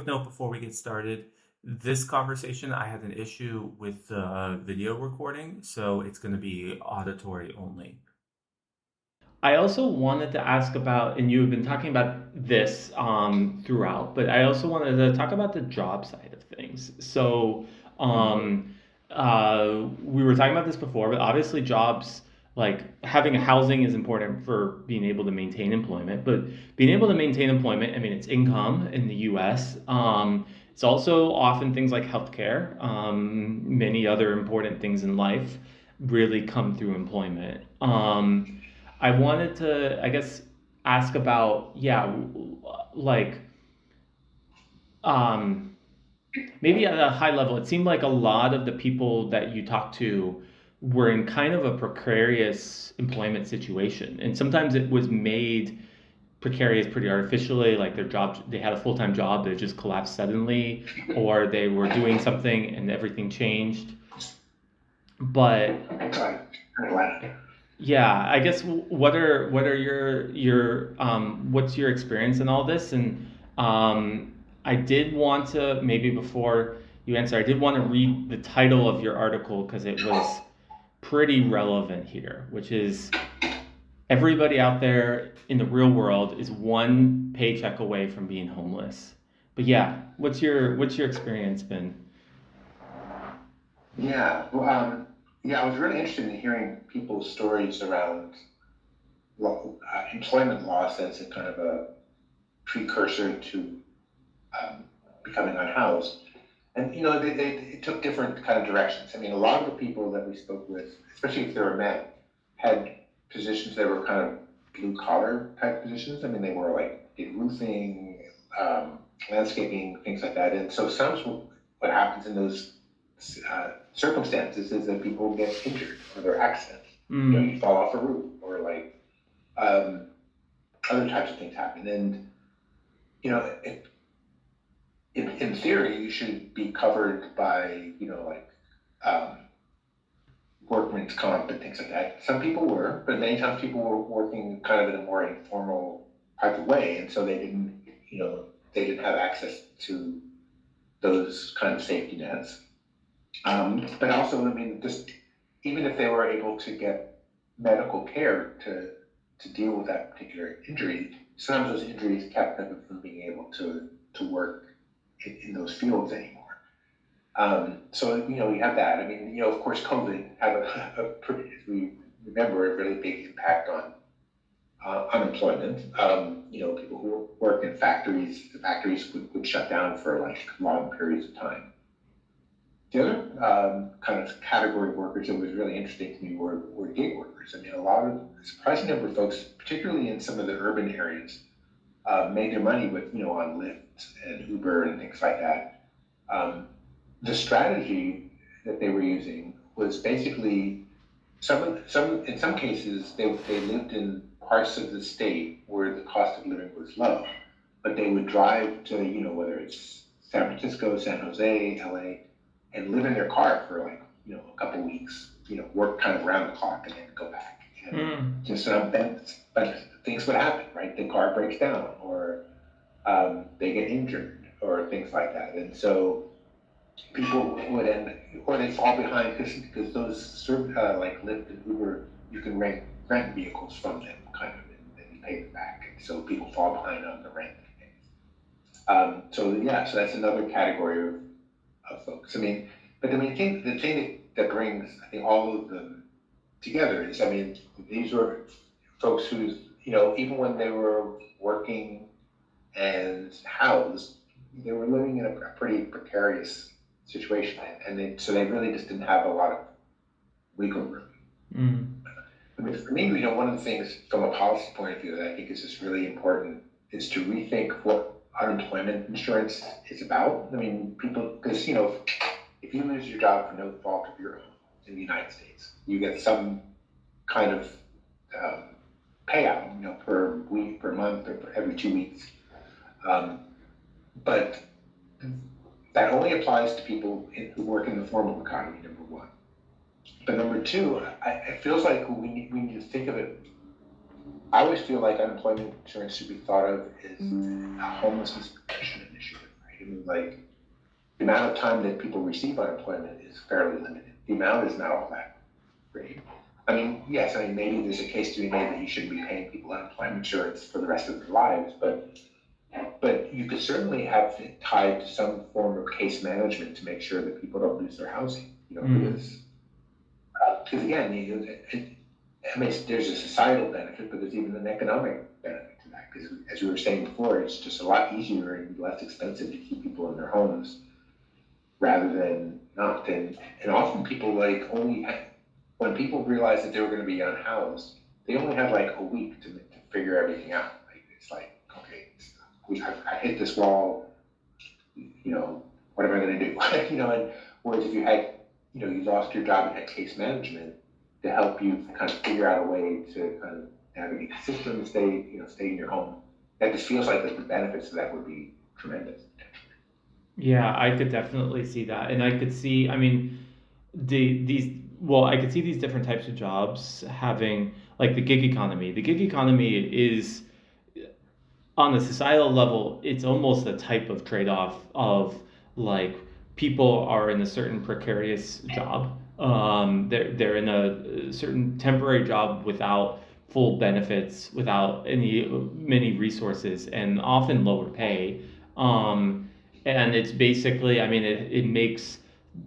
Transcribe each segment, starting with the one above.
note before we get started. This conversation, I had an issue with the video recording, so it's going to be auditory only. I also wanted to ask about, and you have been talking about this throughout, but I also wanted to talk about the job side of things. Um, we were talking about this before, but obviously, jobs like having a housing is important for being able to maintain employment. But being able to maintain employment, I mean, it's income in the U.S. It's also often things like healthcare, many other important things in life really come through employment. I wanted to, I guess, ask about, yeah, like, um, maybe at a high level, it seemed like a lot of the people that you talked to were in kind of a precarious employment situation. And sometimes it was made precarious pretty artificially, like their job, they had a full-time job that just collapsed suddenly, or they were doing something and everything changed. But yeah, I guess what are your what's your experience in all this? And I did want to maybe before you answer, I did want to read the title of your article because it was pretty relevant here, which is everybody out there in the real world is one paycheck away from being homeless. But yeah, what's your experience been? Yeah, I was really interested in hearing people's stories around employment loss as a kind of a precursor to becoming unhoused. And it took different kind of directions. I mean, a lot of the people that we spoke with, especially if they were men, had positions that were kind of blue collar type positions. I mean, they were like did roofing, landscaping, things like that. And so what happens in those circumstances is that people get injured or there are accidents. You Mm, fall off a roof or like um, other types of things happen. And you know, it, in theory, you should be covered by um, workman's comp and things like that. Some people were, but many times people were working kind of in a more informal type of way, and so they didn't have access to those kind of safety nets. But also, I mean, just even if they were able to get medical care to deal with that particular injury, sometimes those injuries kept them from being able to work in those fields anymore. So you have that. I mean, of course, COVID had as we remember, a really big impact on unemployment. People who work in factories, the factories would shut down for like long periods of time. The other kind of category of workers that was really interesting to me were gig workers. I mean, a surprising number of folks, particularly in some of the urban areas, made their money with on Lyft and Uber and things like that. Um, the strategy that they were using was basically some in some cases they lived in parts of the state where the cost of living was low, but they would drive to whether it's San Francisco, San Jose, LA, and live in their car for like a couple weeks, work kind of around the clock and then go back and mm, just but things would happen, right? The car breaks down or they get injured or things like that, and so people would end or they fall behind because those like Lyft and Uber, you can rent vehicles from them kind of and then you pay them back. And so people fall behind on the rent. So that's another category of folks. I mean, but I mean, the thing that brings I think all of them together is I mean these were folks who's even when they were working and housed, they were living in a pretty precarious situation, and so they really just didn't have a lot of wiggle room. mm, I mean, for me, one of the things from a policy point of view that I think is just really important is to rethink what unemployment insurance is about. I mean, people, because if you lose your job for no fault of your own in the United States, you get some kind of um, payout, per week, per month, or per every 2 weeks. Um, but that only applies to people who work in the formal economy, number one. But number two, it feels like we need to think of it. I always feel like unemployment insurance should be thought of as a homelessness prevention initiative. I mean, like, the amount of time that people receive unemployment is fairly limited. The amount is not all that great. I mean, yes, I mean, maybe there's a case to be made that you shouldn't be paying people unemployment insurance for the rest of their lives, but you could certainly have it tied to some form of case management to make sure that people don't lose their housing, because again, I mean, there's a societal benefit, but there's even an economic benefit to that, because as we were saying before, it's just a lot easier and less expensive to keep people in their homes rather than not. And often people when people realize that they were going to be unhoused, they only have like a week to figure everything out. Like, it's like, okay, I hit this wall, what am I going to do? And whereas if you had, you lost your job and had case management to help you kind of figure out a way to kind of navigate the system, stay in your home, that just feels like the benefits of that would be tremendous. Yeah, I could definitely see that. And I could see, I mean, I could see these different types of jobs having, like, the gig economy. The gig economy is, on the societal level, it's almost a type of trade-off of, like, people are in a certain precarious job. They're in a certain temporary job without full benefits, without many resources, and often lower pay. And it's basically, I mean, it makes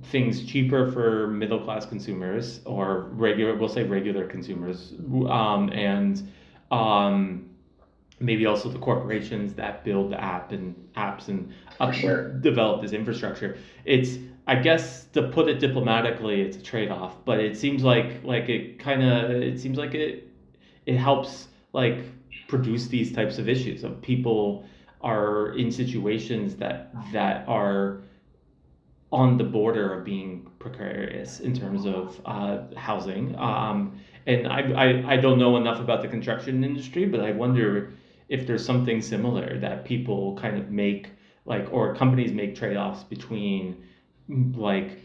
things cheaper for middle class consumers, or we'll say regular consumers, and um, maybe also the corporations that build the apps and develop this infrastructure. It's, I guess, to put it diplomatically, it's a trade-off, but it seems like it helps, like, produce these types of issues of people are in situations that are on the border of being precarious in terms of housing. And I don't know enough about the construction industry, but I wonder if there's something similar that people kind of make, like, or companies make trade-offs between, like,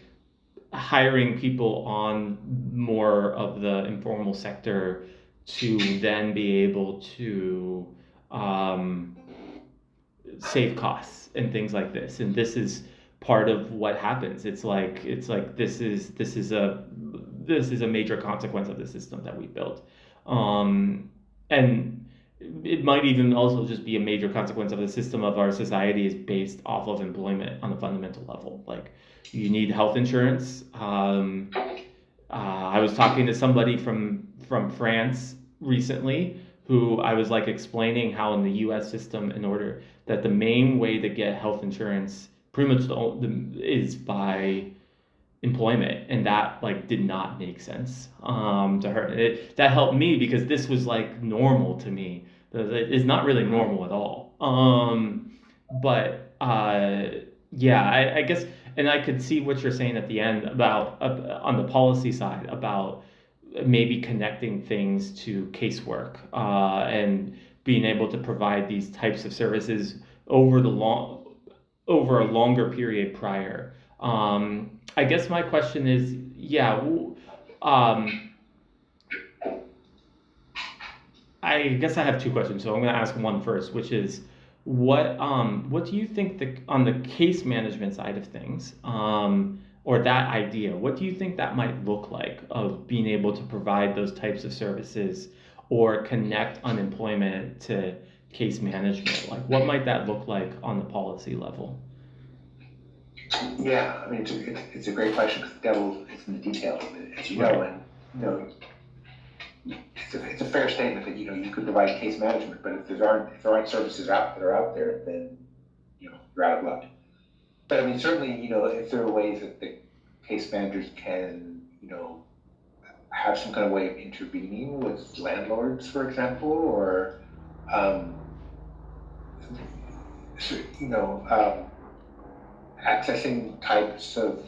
hiring people on more of the informal sector to then be able to save costs and things like this. And this is part of what happens. It's like this is a major consequence of the system that we built. And it might even also just be a major consequence of the system of our society is based off of employment on a fundamental level. Like, you need health insurance. I was talking to somebody from France recently, who I was, like, explaining how in the U.S. system, in order that the main way to get health insurance pretty much is by employment, and that, like, did not make sense to her. That helped me because this was, like, normal to me. It's not really normal at all. But yeah, I guess, and I could see what you're saying at the end about on the policy side about maybe connecting things to casework, and being able to provide these types of services over a longer period prior. I guess my question is, yeah, I guess I have two questions, so I'm going to ask one first, which is, what do you think on the case management side of things, or that idea, what do you think that might look like, of being able to provide those types of services or connect unemployment to case management? Like, what might that look like on the policy level? Yeah, I mean, it's a great question, because the devil is in the details, as you know, and it's a fair statement that you could provide case management, but if there aren't services that are out there, then you're out of luck. But I mean, certainly, if there are ways that the case managers can have some kind of way of intervening with landlords, for example, or accessing types of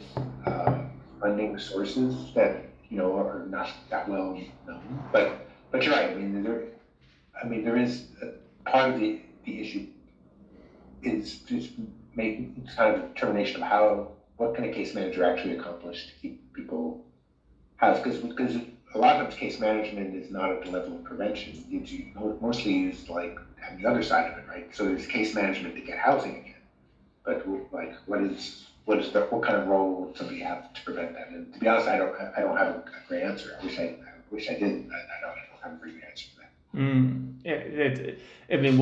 funding sources that are not that well known. But you're right. I mean, there is part of the issue is just making kind of a determination of what can a case manager actually accomplish to keep people housed, because a lot of times case management is not at the level of prevention. It's mostly used, like, on the other side of it, right? So there's case management to get housing again, but like, what kind of role would somebody have to prevent that? And to be honest, I don't have a great answer. I wish I did. I don't have a very good answer for that. I mean,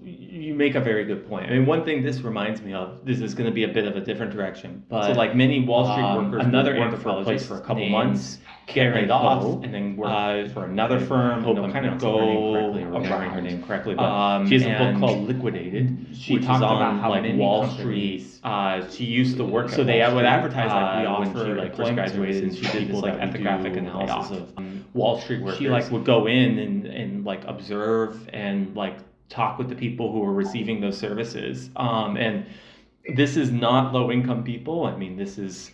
you make a very good point. I mean, one thing this reminds me of, this is going to be a bit of a different direction, but so like many Wall Street workers, another anthropologist for a couple months, get laid off, and then work for another firm. Hope I'm kind of remembering her name correctly, but she has a book called Liquidated. She talked about how like Wall Street. She used to work. So they would advertise like we offer when she like first graduated, and she did this like ethnographic analysis of Wall Street workers. She like would go in and like observe and like talk with the people who were receiving those services. And this is not low income people. I mean, this is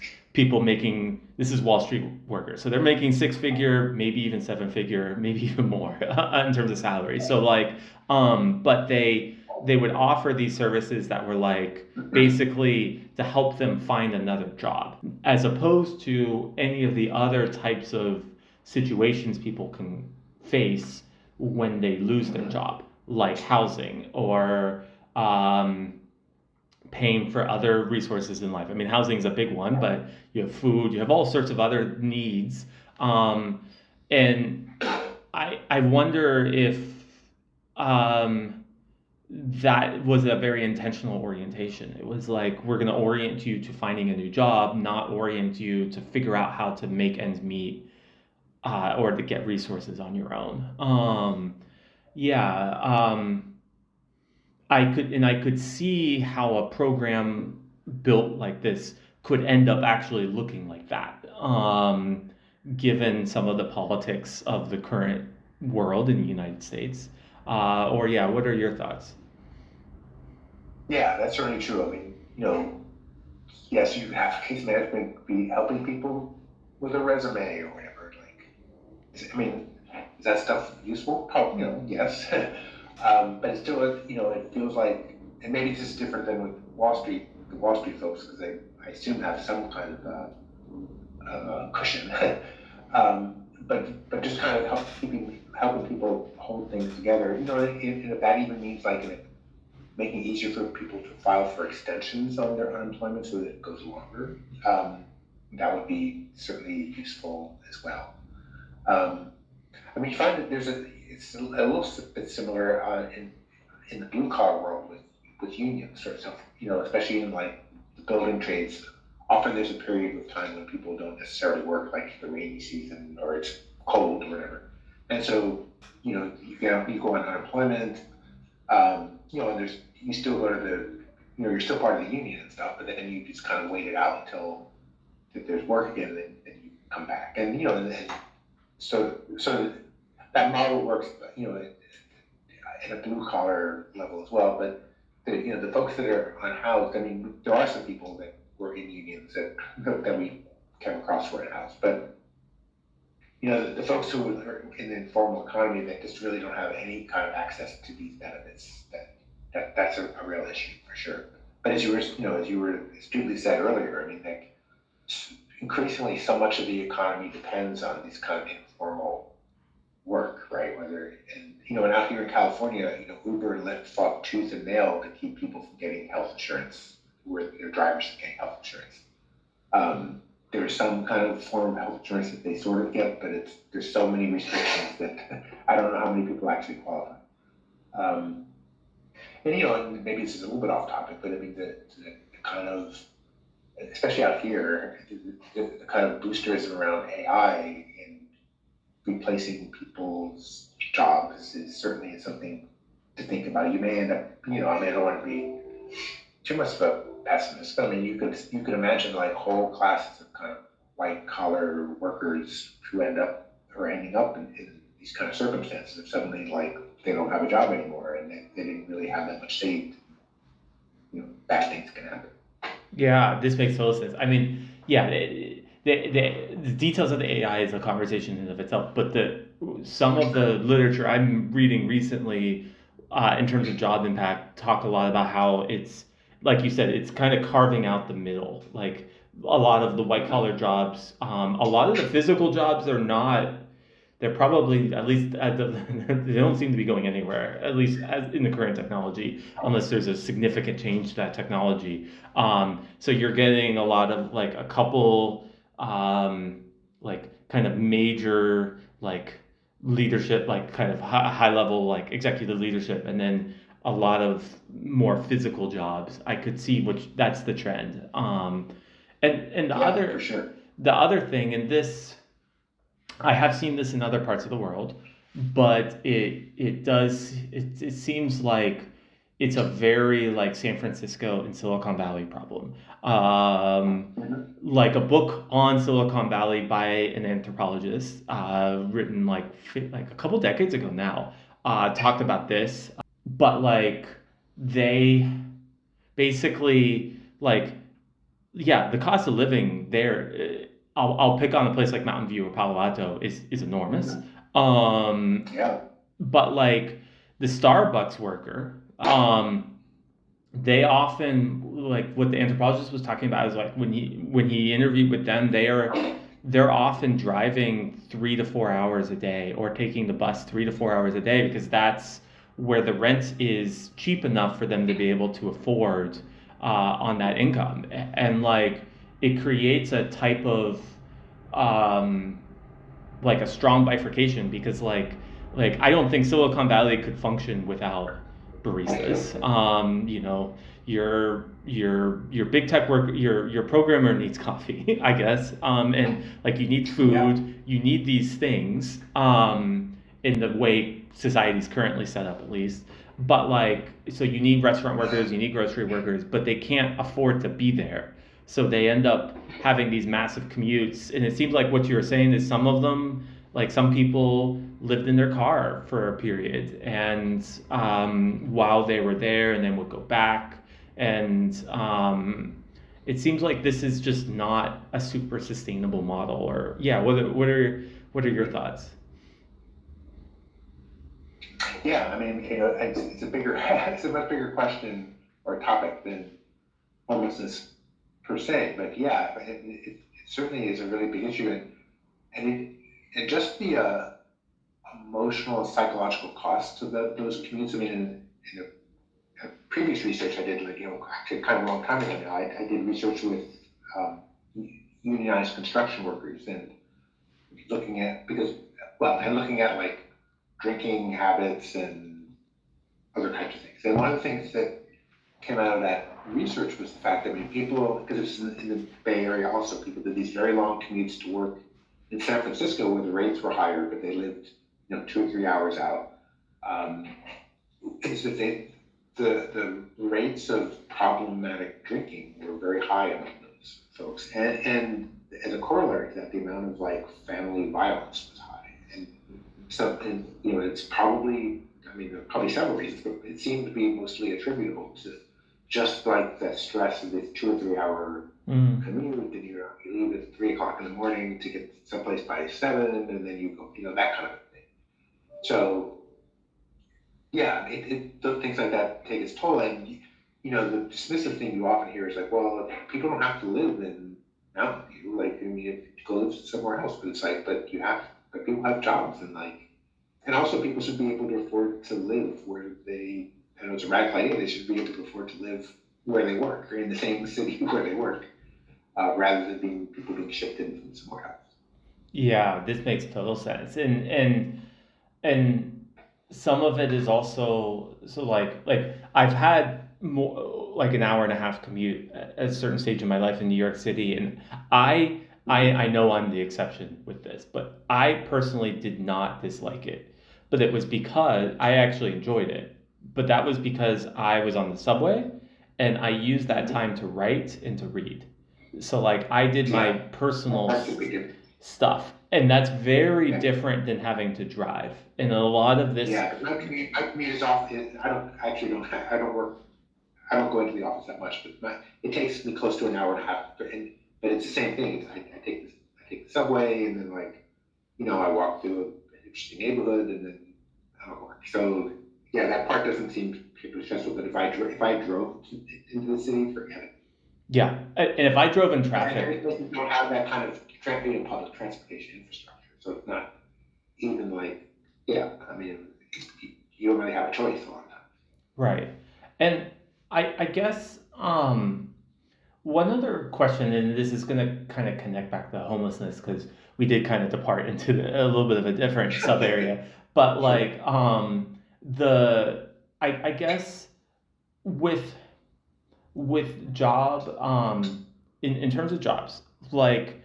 Wall Street workers. So they're making 6-figure, maybe even 7-figure, maybe even more in terms of salary. So like, but they would offer these services that were like basically to help them find another job, as opposed to any of the other types of situations people can face when they lose their job, like housing or paying for other resources in life. I mean, housing is a big one, but you have food, you have all sorts of other needs. And I wonder if that was a very intentional orientation. It was like, we're going to orient you to finding a new job, not orient you to figure out how to make ends meet or to get resources on your own. I could see how a program built like this could end up actually looking like that, given some of the politics of the current world in the United States. What are your thoughts? Yeah, that's certainly true. I mean, yes, you have case management be helping people with a resume or whatever. Like, is that stuff useful? Probably, yes. But it's still, it feels like, and maybe this is different than with the Wall Street folks, because I assume have some kind of cushion. But just kind of helping people hold things together. And if that even means like making it easier for people to file for extensions on their unemployment so that it goes longer, that would be certainly useful as well. You find that it's a little bit similar in the blue collar world with unions, sort of stuff. Especially in like the building trades. Often there's a period of time when people don't necessarily work, like the rainy season or it's cold or whatever, and so you go on unemployment. And you still go to you're still part of the union and stuff, but then you just kind of wait it out until there's work again, and you come back, and so that model works, in a blue collar level as well. But the folks that are unhoused, I mean, there are some people that work in unions that we came across who are unhoused, but the folks who are in the informal economy that just really don't have any kind of access to these benefits, that's a real issue for sure. But as you were astutely said earlier, I mean, like, increasingly so much of the economy depends on these kind of informal work, right? And out here in California, Uber and Lyft fought tooth and nail to keep people from getting health insurance, where their drivers are getting health insurance. There's some kind of form of health insurance that they sort of get, but there's so many restrictions that I don't know how many people actually qualify. And maybe this is a little bit off topic, but I mean the kind of, especially out here, the kind of boosterism around AI and replacing people's jobs is certainly something to think about. You may end up, I don't want to be too much of a pessimist, but I mean, you could imagine like whole classes of kind of white collar workers who ending up in these kind of circumstances if suddenly like they don't have a job anymore and they didn't really have that much saved. Bad things can happen. Yeah, this makes total sense. I mean, yeah, the details of the AI is a conversation in and of itself, but some of the literature I'm reading recently in terms of job impact talk a lot about how it's, like you said, it's kind of carving out the middle. Like a lot of the white collar jobs, a lot of the physical jobs are not they're probably, at least they don't seem to be going anywhere, at least as in the current technology, unless there's a significant change to that technology. So you're getting a lot of like a couple like kind of major like leadership, like kind of high level like executive leadership, and then a lot of more physical jobs. I could see which that's the trend. And Yeah, for sure. the other thing, and this I have seen this in other parts of the world, but it seems like it's a very like San Francisco and Silicon Valley problem. Mhm. Like a book on Silicon Valley by an anthropologist, written like a couple decades ago now, talked about this. But like they basically like yeah, the cost of living there. I'll pick on a place like Mountain View or Palo Alto is enormous. Mhm. Um, Yeah. but like the Starbucks worker, they often like what the anthropologist was talking about is like when he interviewed with them, they're often driving 3 to 4 hours a day or taking the bus 3 to 4 hours a day because that's where the rent is cheap enough for them to be able to afford on that income. And like it creates a type of um, like a strong bifurcation because I don't think Silicon Valley could function without baristas. Your big tech work, your programmer needs coffee, I guess. And like you need Yeah. food, you need these things. In the way society's currently set up, at least. But like, so you need restaurant workers, you need grocery workers, but they can't afford to be there. So they end up having these massive commutes. And it seems like what you were saying is some of them, like some people lived in their car for a period and while they were there and then would go back. And it seems like this is just not a super sustainable model. Or yeah, what are your thoughts? Yeah, I mean, it's a bigger, it's a much bigger question or topic than homelessness per se, but yeah, it certainly is a really big issue, and and just the emotional and psychological costs of those commutes. I mean, in a previous research I did, like actually kind of a long time ago now, I did research with um, unionized construction workers and looking at and looking at like drinking habits and other types of things. And one of the things that came out of that research was the fact that people, because it's in the Bay Area also, people did these very long commutes to work in San Francisco where the rates were higher, but they lived, 2 or 3 hours out. Um, is that the rates of problematic drinking were very high among those folks, and as a corollary to that, the amount of like family violence was high, and so it's probably, I mean, there are probably several reasons, but it seemed to be mostly attributable to just like the stress of this 2 or 3 hour Mm. commute, and you leave at 3 o'clock in the morning to get someplace by 7, and then you go, that kind of thing. So yeah, things like that take its toll, and the dismissive thing you often hear is like, well, people don't have to live in Mountain View, like, I mean, you go live somewhere else, but it's like, but people have jobs, and like, and also people should be able to afford to live where they, I know it's a radical idea, they should be able to afford to live where they work, or in the same city where they work, rather than people being shipped in from somewhere else. Yeah, this makes total sense. And some of it is also so like I've had more like an hour and a half commute at a certain stage in my life in New York City, and I know I'm the exception with this, but I personally did not dislike it. But it was because I actually enjoyed it. But that was because I was on the subway and I used that Mm-hmm. time to write and to read. So like I did my Yeah, personal that's a big difference. stuff. And that's very Yeah. different than having to drive. And a lot of this, Yeah, my commute is off. I don't actually don't. I don't work. I don't go into the office that much, but it takes me close to an hour and a half. But it's the same thing. I take the subway, and then like I walk through an interesting neighborhood, and then I don't work. So yeah, that part doesn't seem particularly stressful. But if I drove into the city, forget it. yeah. And if I drove in And many traffic, places don't have that kind of public transportation infrastructure, so it's not. even like, yeah, I mean, you don't really have a choice a lot of times. Right. And I guess one other question, and this is going to kind of connect back to homelessness because we did kind of depart into a little bit of a different sub area, but Sure. like the I guess with job in terms of jobs, like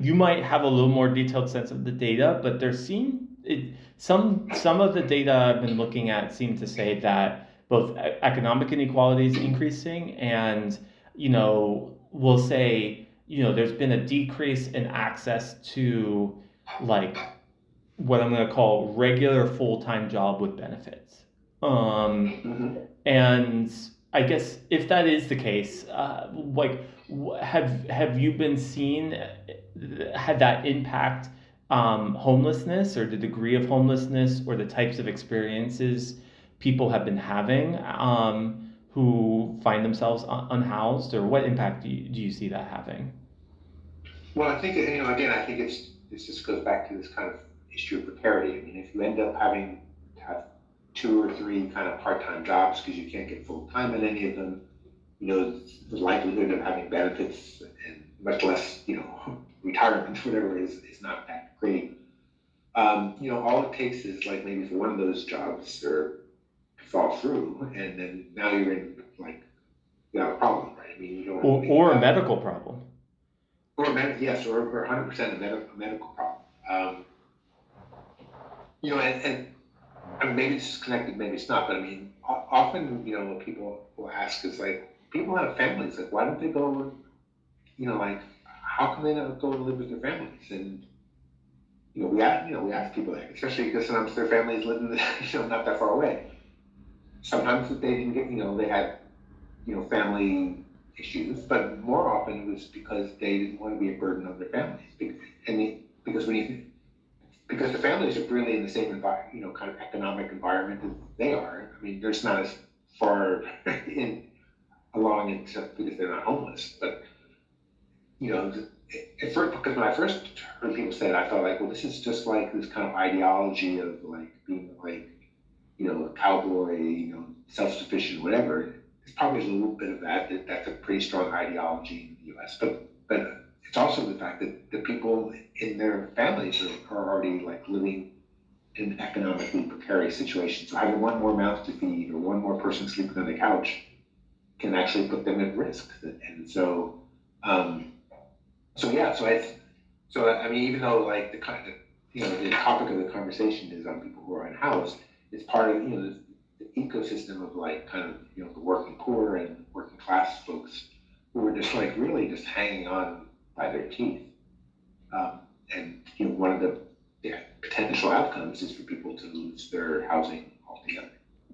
you might have a little more detailed sense of the data, but some of the data I've been looking at seem to say that both economic inequality is increasing, and we'll say there's been a decrease in access to like what I'm going to call regular full-time job with benefits. Um, Mm-hmm. and I guess if that is the case, like, have you been seen had that impact homelessness or the degree of homelessness or the types of experiences people have been having who find themselves unhoused, or what impact do you see that having? Well, I think, again, I think this just goes back to this kind of issue of precarity. I mean, if you end up having to have two or three kind of part-time jobs because you can't get full-time in any of them, the likelihood of having benefits and much less, retirement, whatever, is not that great. All it takes is like maybe for one of those jobs or to fall through, and then now you're in like you have a problem, right? I mean, you don't or only or a have medical problem? yes, or 100% a medical problem. And maybe this is connected, maybe it's not, but I mean, often, what people will ask is like, people have families, like, why don't they go, like, how come they not go and live with their families? And, we ask people that, especially because sometimes their families live in, not that far away. Sometimes they didn't get, they had, family issues, but more often it was because they didn't want to be a burden on their families. Because when you because the families are really in the same environment, kind of economic environment as they are. I mean, they're just not as far in along into because they're not homeless. But at first, because when I first heard people say it, I thought like, well, this is just like this kind of ideology of like being like, a cowboy, self-sufficient, whatever. It's probably a little bit of that. That's a pretty strong ideology in the U.S. But it's also the fact that the people in their families are already like living in economically precarious situations. So having one more mouth to feed or one more person sleeping on the couch can actually put them at risk. And um, yeah, I mean, even though like the kind of, the topic of the conversation is on people who are unhoused, it's part of, the ecosystem of like kind of, the working poor and working class folks who are just like really just hanging on by their teeth. Um, and, one of the potential outcomes is for people to lose their housing altogether.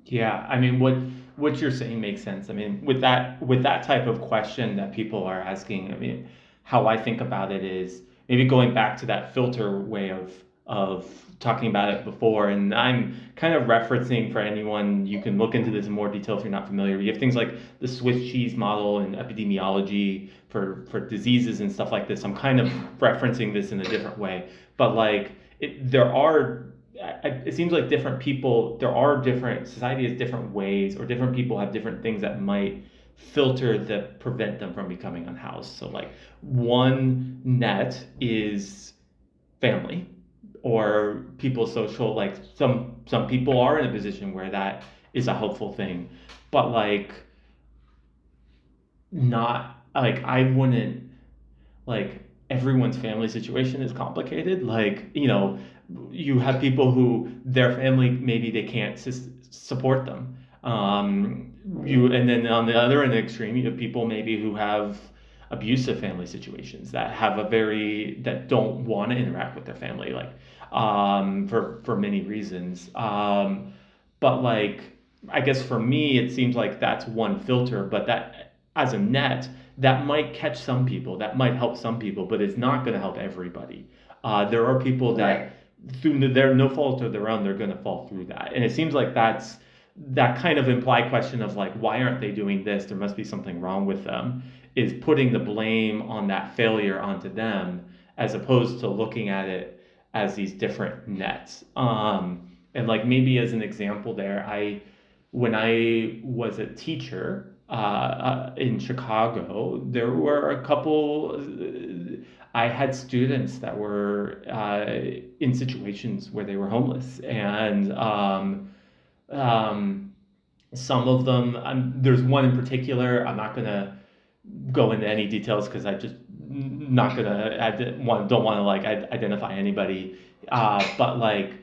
Yeah, I mean, what you're saying makes sense. I mean, with that type of question that people are asking, I mean, how I think about it is maybe going back to that filter way of talking about it before, and I'm kind of referencing for anyone. You can look into this in more detail if you're not familiar. You have things like the Swiss cheese model and epidemiology for diseases and stuff like this. I'm kind of referencing this in a different way, but like there are it seems like different people, there are different, society has different ways, or different people have different things that might filter that prevent them from becoming unhoused. So, like, one net is family or people social, like, some people are in a position where that is a helpful thing, but like, not like, I wouldn't like, everyone's family situation is complicated. Like, you have people who their family, maybe they can't support them. And then on the other end of the extreme, you have people maybe who have abusive family situations that have that don't want to interact with their family, like, for many reasons. But like, I guess for me, it seems like that's one filter, but that as a net, that might catch some people, that might help some people, but it's not going to help everybody. There are people Right. that, through their no fault of their own, they're going to fall through that. And it seems like that's that kind of implied question of like, why aren't they doing this? There must be something wrong with them, is putting the blame on that failure onto them, as opposed to looking at it as these different nets. And like maybe as an example there, when I was a teacher in Chicago, there were a couple. I had students that were in situations where they were homeless, and um, some of them. There's one in particular. I'm not gonna go into any details because I just not gonna. Don't want to like identify anybody. But like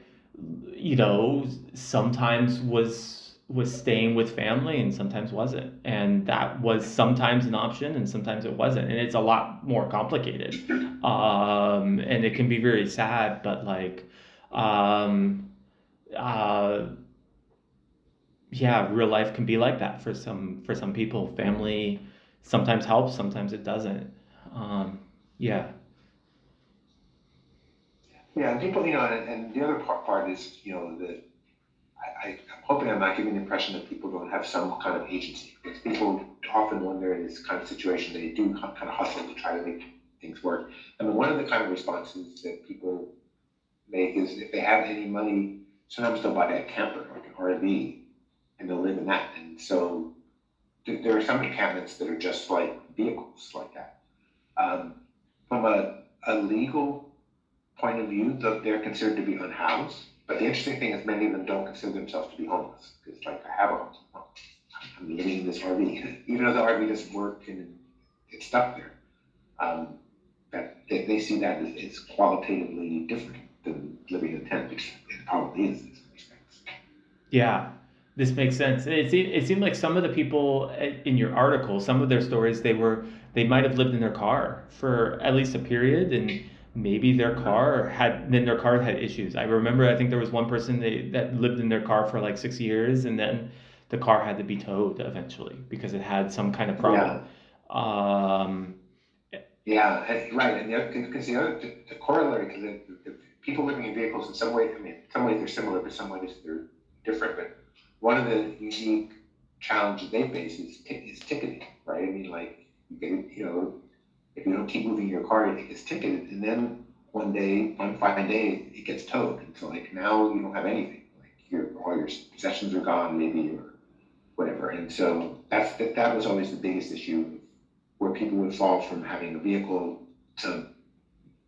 sometimes was staying with family and sometimes wasn't, and that was sometimes an option and sometimes it wasn't, and it's a lot more complicated, and it can be very sad, but like um, uh, yeah, real life can be like that for some people. Family sometimes helps, sometimes it doesn't. um, yeah. Yeah, and people, and the other part is, that I'm hoping I'm not giving the impression that people don't have some kind of agency. Because people often, when they're in this kind of situation, they do kind of hustle to try to make things work. I mean, one of the kind of responses that people make is if they have any money, sometimes they'll buy a camper or an RV and they'll live in that. And so there are some encampments that are just like vehicles like that. Um, from a legal point of view, they're considered to be unhoused. But the interesting thing is many of them don't consider themselves to be homeless. It's like, I have a home. I'm living in this RV. Even though the RV doesn't work and it's stuck there. Um, that they see that as qualitatively different than living in a tent, which it probably is in some respects. Yeah, this makes sense. It seemed like some of the people in your article, some of their stories, they might have lived in their car for at least a period, and maybe their car had issues. I remember, I think there was one person that lived in their car for like 6 years, and then the car had to be towed eventually because it had some kind of Yeah, problem. Um, yeah, right. And because the corollary, because the people living in vehicles in some ways, I mean, in some ways they're similar, but some ways they're different. But one of the unique challenges they face is ticketing, right? I mean, like you get, if you don't keep moving your car, it gets ticketed, and then one fine day, it gets towed. And so like now you don't have anything. Like all your possessions are gone, maybe, or whatever. And so that was always the biggest issue, where people would fall from having a vehicle to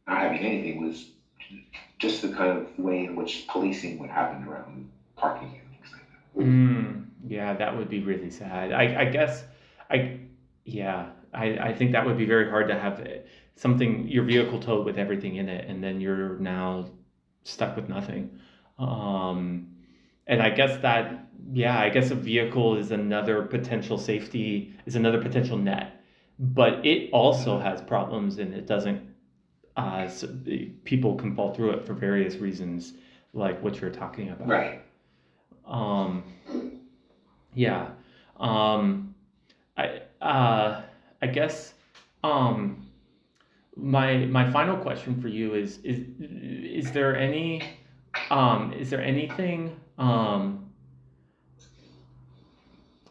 not having anything, was just the kind of way in which policing would happen around parking and things like that. yeah, that would be really sad. I guess I yeah, I think that would be very hard to have something your vehicle towed with everything in it, and then you're now stuck with nothing. Um, and I guess that yeah, I guess a vehicle is another potential safety, is another potential net, but it also Mhm. has problems, and it doesn't. People can fall through it for various reasons, like what you're talking about. Right. Um, yeah. Um, I guess um, my final question for you is there is there anything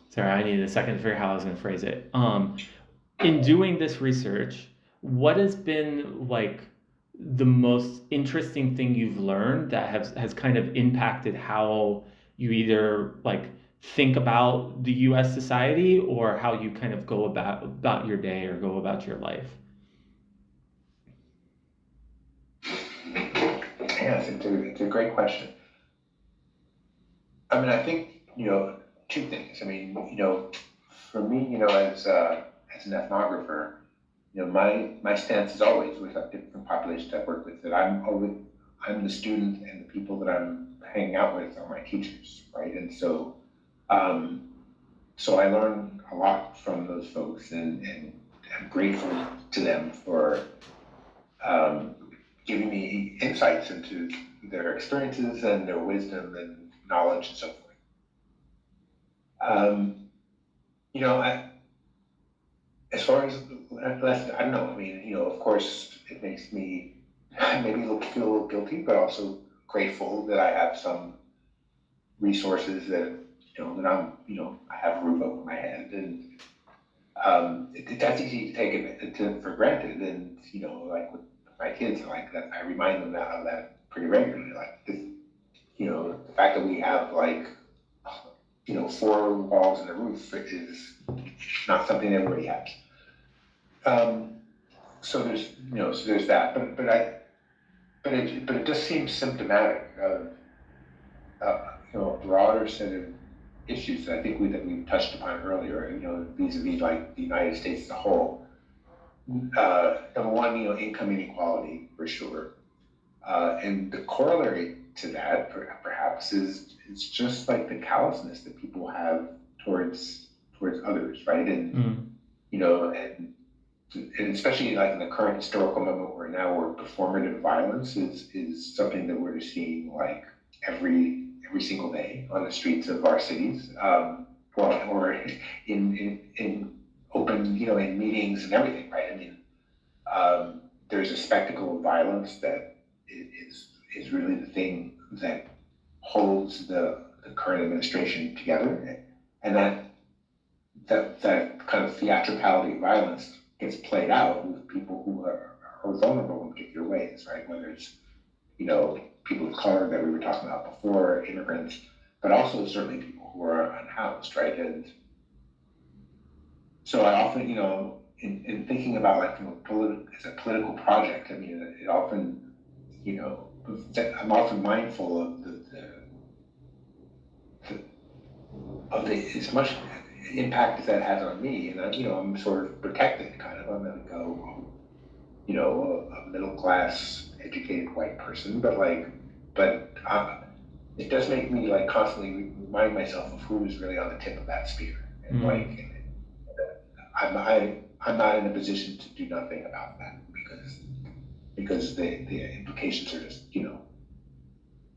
sorry, I need a second to figure out how I was going to phrase it. In doing this research, what has been like the most interesting thing you've learned that has kind of impacted how you either like think about the US society or how you kind of go about your day or go about your life? Yes, it's a great question. I mean, I think, two things. I mean, for me, as an ethnographer, my stance is always with different populations I work with, that I'm the student, and the people that I'm hanging out with are my teachers, right? And um, so I learn a lot from those folks, and I'm grateful to them for um, giving me insights into their experiences and their wisdom and knowledge and so forth. Um, I, as far as I don't know. I mean, of course, it makes me maybe feel a little guilty, but also grateful that I have some resources that I have a roof over my head, and that's easy to take it for granted. And like with my kids, like that, I remind them of that pretty regularly. Like this, the fact that we have like, 4 walls and a roof is not something everybody has. So there's that, but it just seems symptomatic of a broader set of issues that I think that we've touched upon earlier. Vis-a-vis like the United States as a whole. Number one, income inequality for sure, and the corollary to that, perhaps, is just like the callousness that people have towards others, right? And and especially like in the current historical moment we're now, where performative violence is something that we're seeing like every single day on the streets of our cities, or in open, in meetings and everything, right? I mean, there's a spectacle of violence that is really the thing that holds the current administration together, and that kind of theatricality of violence gets played out with people who are vulnerable in particular ways, right? Whether it's people of color that we were talking about before, immigrants, but also certainly people who are unhoused, right? And so I often, in thinking about like as a political project, I mean, it often, I'm often mindful of the as much impact as that has on me, and I'm sort of protected, kind of. I'm going to go, a middle class, educated white person, but it does make me like constantly remind myself of who is really on the tip of that spear, and I'm not in a position to do nothing about that, because the implications are just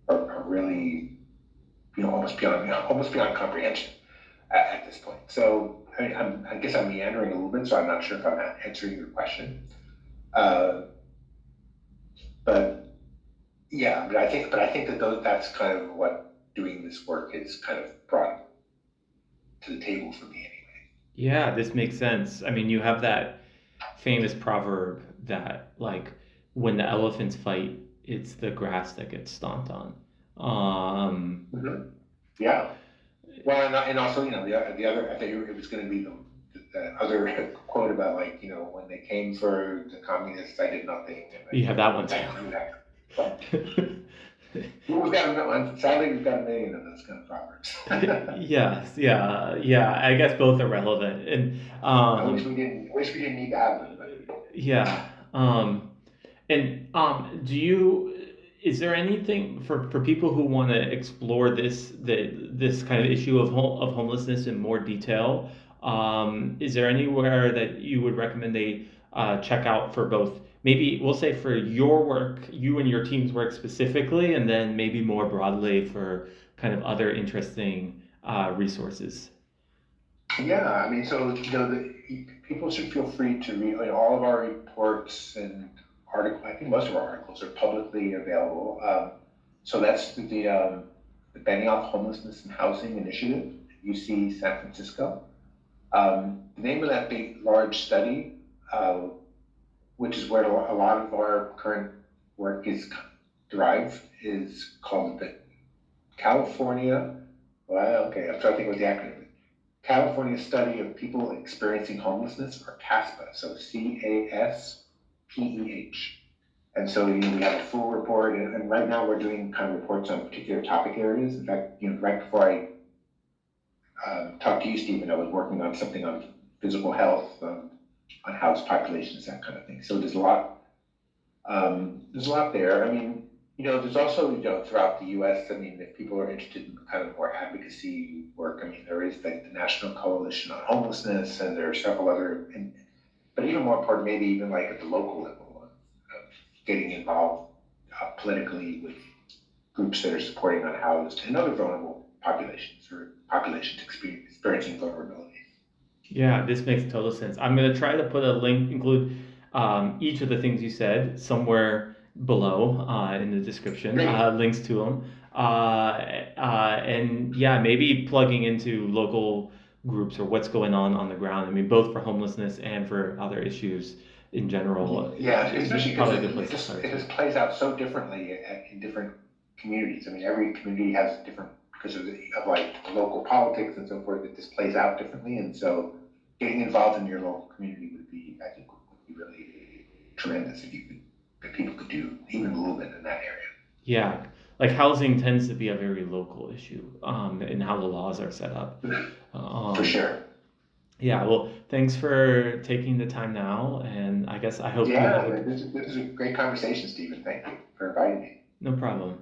are really almost beyond comprehension at this point. So I guess I'm meandering a little bit, so I'm not sure if I'm answering your question. But yeah, but I think that's kind of what doing this work is kind of brought to the table for me anyway. Yeah, this makes sense. I mean, you have that famous proverb that, like, when the elephants fight, it's the grass that gets stomped on. Yeah. Well, and also, the other, I think it was going to be the other quote about, like, when they came for the communists, I did nothing. You have that one too. Sadly, we've got a million of those kind of proverbs. Yes, yeah. I guess both are relevant, and I wish we didn't need to have them. But... Yeah. And is there anything for people who want to explore this kind of issue of homelessness in more detail? Is there anywhere that you would recommend they check out for both? Maybe we'll say for your work, you and your team's work specifically, and then maybe more broadly for kind of other interesting resources. Yeah, I mean, so people should feel free to read all of our reports and articles. I think most of our articles are publicly available. So that's the Benioff Homelessness and Housing Initiative at UC San Francisco. The name of that big, large study, which is where a lot of our current work is derived, is called the California. Well, okay, I'm trying to think what the acronym is. California Study of People Experiencing Homelessness, or CASPH. So CASPEH. And so we have a full report, and right now we're doing kind of reports on particular topic areas. In fact, right before I talked to you, Stephen, I was working on something on physical health, unhoused populations, that kind of thing. So there's a lot there. I mean, there's also, throughout the U.S., I mean, if people are interested in kind of more advocacy work, I mean, there is the National Coalition on Homelessness, and there are several other, but even more important, maybe even like at the local level, of getting involved politically with groups that are supporting unhoused and other vulnerable populations, or populations experiencing vulnerabilities. Yeah, this makes total sense. I'm going to try to put a link, include each of the things you said somewhere below in the description, links to them. And yeah, maybe plugging into local groups or what's going on the ground. I mean, both for homelessness and for other issues in general Yeah, is especially because probably a good place to start it too. just plays out so differently in different communities. I mean, every community has different, because of like local politics and so forth, it just plays out differently. And so getting involved in your local community would be, I think, would be really tremendous if you could, if people could do even a little bit in that area. Yeah, like housing tends to be a very local issue, in how the laws are set up. For Um, sure. yeah, well, thanks for taking the time now, and I guess I hope you have Yeah, a this is a great conversation, Stephen. Thank you for inviting me. no problem.